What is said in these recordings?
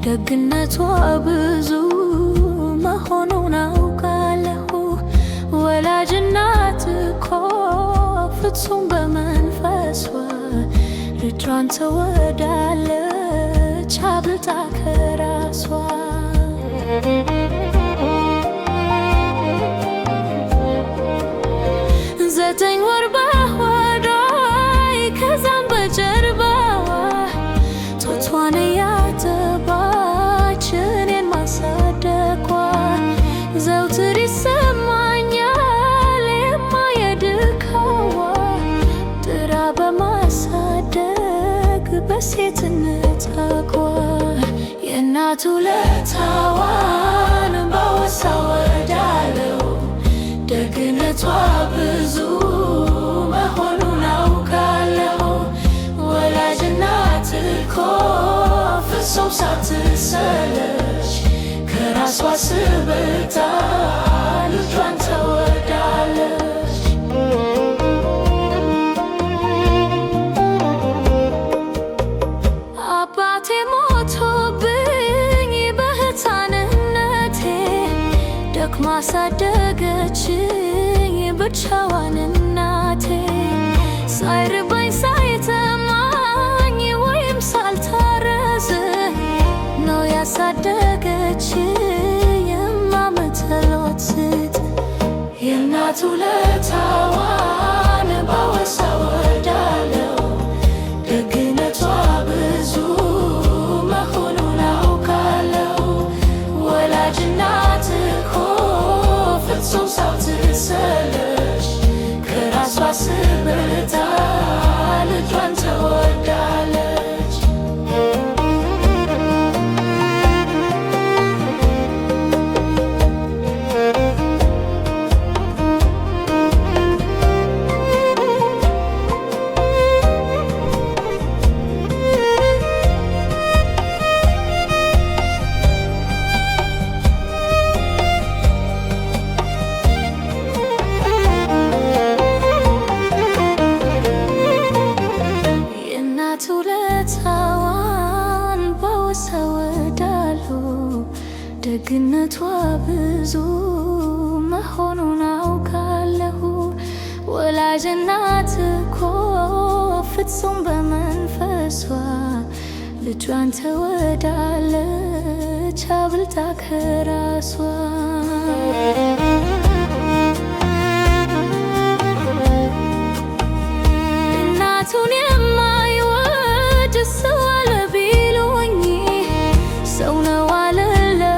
ደግነቷ ብዙ መሆኑን አውቃለሁ። ወላጅ እናት እኮ ፍጹም በመንፈሷ ልጇን ትወዳለች አብልጣ ከራሷ። 9 ወር በሆዷ ከዛም በጀርባዋ ጡቷን እያጠባች እኔን ማሳደጓ ዘውትር ይሰማኛል የማየድካዋ ጥራ በማሳደግ በሴትነት አጓ የእናት ውለታዋን ባወሳ ወዳለው ደግነቷ ብዙ መሆኑን አውቃለሁ። ወላጅ እናት እኮ ፍጹም ሳትሰለች ከራሷ ስብታ ልጇን ትወዳለች። አባቴ ሞቶብኝ በሕፃንነቴ ደክማ አሳደገችኝ ብቻዋን እናቴ። ሳይርበኝ ሳይጠማኝ ወይም ሳልታረዝ ነው ያሳደገችኝ የማመተሎት ስት የእናት ውለታዋን ባወሳ ወዳለው ደግነቷ ብዙ መሆኑን አውቃለሁ። ወላጅ እናት እኮ ፍጹም ሳትሰለች ከራሷ ስብታ ልጇን ትወዳለች። ውለታዋን ባወሳ ወዳለው ደግነቷ ብዙ መሆኑን አውቃለሁ። ወላጅ እናት እኮ ፍጹም በመንፈሷ ልጇን ትወዳለች አብልጣ ከራሷ። እናቱን ሰው አለ ቢሉኝ ሰው ነው አልለውም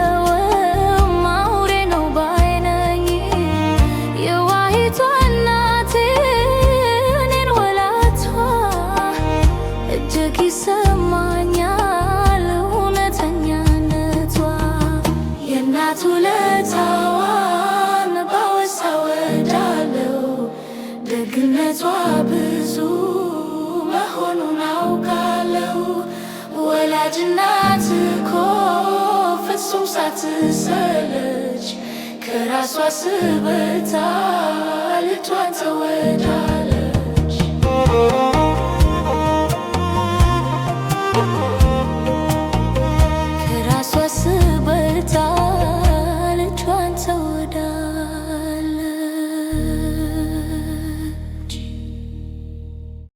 አውሬ ነው ባይ ነኝ። የዋሂቷ እናቴ እኔን ወላቷ እጅግ ይሰማኛል እውነተኛነቷ። የእናት ውለታዋን ባወሳ ወዳለው ደግነቷ ብዙ መሆኑን አውቃለሁ። ወላጅ እናት እኮ ፍጹም ሳትሰለች ከራሷ ስብታ ልጇን ትወዳለች።